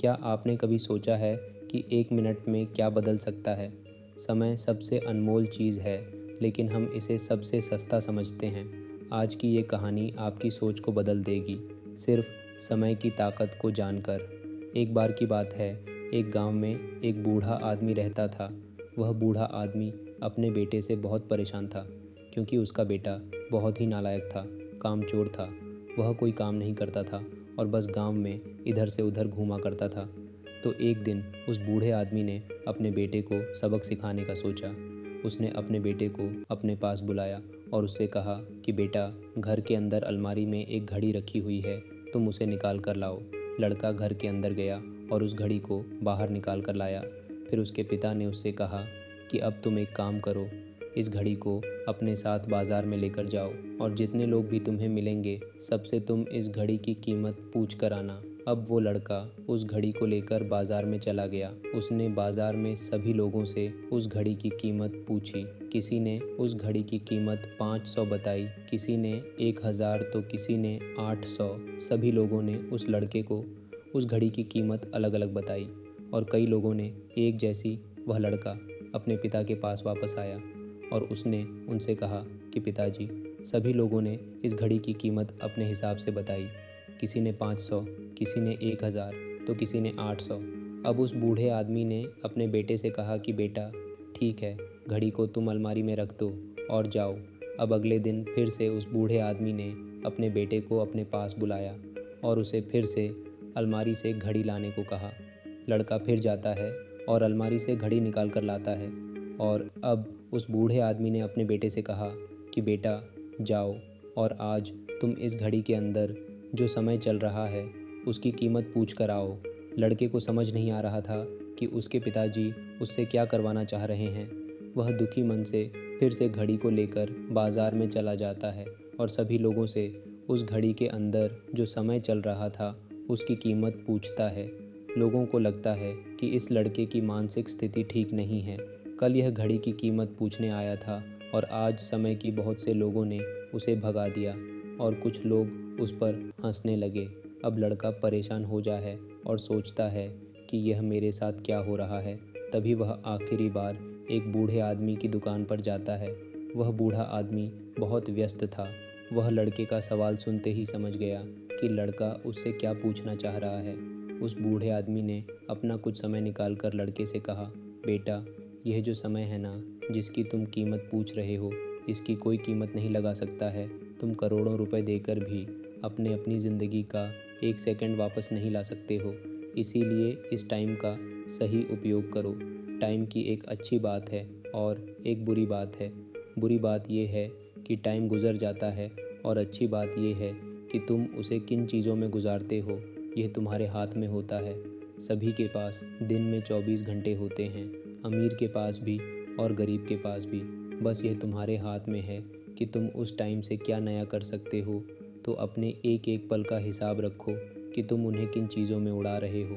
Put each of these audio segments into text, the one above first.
क्या आपने कभी सोचा है कि एक मिनट में क्या बदल सकता है? समय सबसे अनमोल चीज़ है, लेकिन हम इसे सबसे सस्ता समझते हैं। आज की ये कहानी आपकी सोच को बदल देगी, सिर्फ समय की ताकत को जानकर। एक बार की बात है, एक गांव में एक बूढ़ा आदमी रहता था। वह बूढ़ा आदमी अपने बेटे से बहुत परेशान था, क्योंकि उसका बेटा बहुत ही नालायक था, कामचोर था। वह कोई काम नहीं करता था और बस गांव में इधर से उधर घूमा करता था। तो एक दिन उस बूढ़े आदमी ने अपने बेटे को सबक सिखाने का सोचा। उसने अपने बेटे को अपने पास बुलाया और उससे कहा कि बेटा, घर के अंदर अलमारी में एक घड़ी रखी हुई है, तुम उसे निकाल कर लाओ। लड़का घर के अंदर गया और उस घड़ी को बाहर निकाल कर लाया। फिर उसके पिता ने उससे कहा कि अब तुम एक काम करो, इस घड़ी को अपने साथ बाज़ार में लेकर जाओ और जितने लोग भी तुम्हें मिलेंगे सबसे तुम इस घड़ी की कीमत पूछ कर आना। अब वो लड़का उस घड़ी को लेकर बाज़ार में चला गया। उसने बाज़ार में सभी लोगों से उस घड़ी की कीमत पूछी। किसी ने उस घड़ी की कीमत 500 बताई, किसी ने 1000 तो किसी ने 800। सभी लोगों ने उस लड़के को उस घड़ी की कीमत अलग अलग बताई और कई लोगों ने एक जैसी। वह लड़का अपने पिता के पास वापस आया और उसने उनसे कहा कि पिताजी, सभी लोगों ने इस घड़ी की कीमत अपने हिसाब से बताई। किसी ने 500, किसी ने 1000 तो किसी ने 800। अब उस बूढ़े आदमी ने अपने बेटे से कहा कि बेटा, ठीक है, घड़ी को तुम अलमारी में रख दो और जाओ। अब अगले दिन फिर से उस बूढ़े आदमी ने अपने बेटे को अपने पास बुलाया और उसे फिर से अलमारी से घड़ी लाने को कहा। लड़का फिर जाता है और अलमारी से घड़ी निकाल कर लाता है। और अब उस बूढ़े आदमी ने अपने बेटे से कहा कि बेटा, जाओ और आज तुम इस घड़ी के अंदर जो समय चल रहा है उसकी कीमत पूछ कर आओ। लड़के को समझ नहीं आ रहा था कि उसके पिताजी उससे क्या करवाना चाह रहे हैं। वह दुखी मन से फिर से घड़ी को लेकर बाज़ार में चला जाता है और सभी लोगों से उस घड़ी के अंदर जो समय चल रहा था उसकी कीमत पूछता है। लोगों को लगता है कि इस लड़के की मानसिक स्थिति ठीक नहीं है। कल यह घड़ी की कीमत पूछने आया था और आज समय की बहुत से लोगों ने उसे भगा दिया और कुछ लोग उस पर हंसने लगे। अब लड़का परेशान हो जा है और सोचता है कि यह मेरे साथ क्या हो रहा है। तभी वह आखिरी बार एक बूढ़े आदमी की दुकान पर जाता है। वह बूढ़ा आदमी बहुत व्यस्त था। वह लड़के का सवाल सुनते ही समझ गया कि लड़का उससे क्या पूछना चाह रहा है। उस बूढ़े आदमी ने अपना कुछ समय निकालकर लड़के से कहा, बेटा, यह जो समय है ना, जिसकी तुम कीमत पूछ रहे हो, इसकी कोई कीमत नहीं लगा सकता है। तुम करोड़ों रुपए देकर भी अपनी ज़िंदगी का एक सेकंड वापस नहीं ला सकते हो। इसीलिए इस टाइम का सही उपयोग करो। टाइम की एक अच्छी बात है और एक बुरी बात है। बुरी बात यह है कि टाइम गुजर जाता है और अच्छी बात यह है कि तुम उसे किन चीज़ों में गुजारते हो, यह तुम्हारे हाथ में होता है। सभी के पास दिन में 24 घंटे होते हैं, अमीर के पास भी और गरीब के पास भी। बस यह तुम्हारे हाथ में है कि तुम उस टाइम से क्या नया कर सकते हो। तो अपने एक एक पल का हिसाब रखो कि तुम उन्हें किन चीज़ों में उड़ा रहे हो।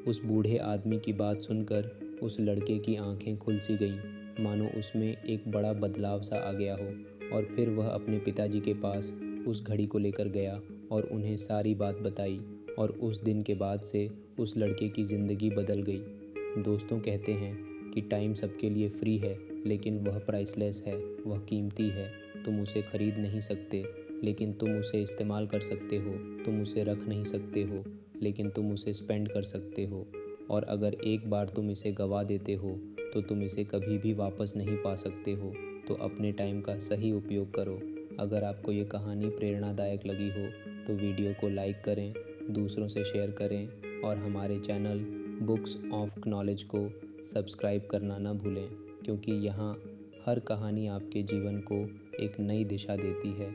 उस बूढ़े आदमी की बात सुनकर उस लड़के की आंखें खुल सी गईं, मानो उसमें एक बड़ा बदलाव सा आ गया हो। और फिर वह अपने पिताजी के पास उस घड़ी को लेकर गया और उन्हें सारी बात बताई। और उस दिन के बाद से उस लड़के की ज़िंदगी बदल गई। दोस्तों कहते हैं कि टाइम सबके लिए फ्री है, लेकिन वह प्राइसलेस है, वह कीमती है। तुम उसे खरीद नहीं सकते, लेकिन तुम उसे इस्तेमाल कर सकते हो। तुम उसे रख नहीं सकते हो, लेकिन तुम उसे स्पेंड कर सकते हो। और अगर एक बार तुम इसे गंवा देते हो तो तुम इसे कभी भी वापस नहीं पा सकते हो। तो अपने टाइम का सही उपयोग करो। अगर आपको ये कहानी प्रेरणादायक लगी हो तो वीडियो को लाइक करें, दूसरों से शेयर करें और हमारे चैनल बुक्स ऑफ नॉलेज को सब्सक्राइब करना ना भूलें, क्योंकि यहाँ हर कहानी आपके जीवन को एक नई दिशा देती है।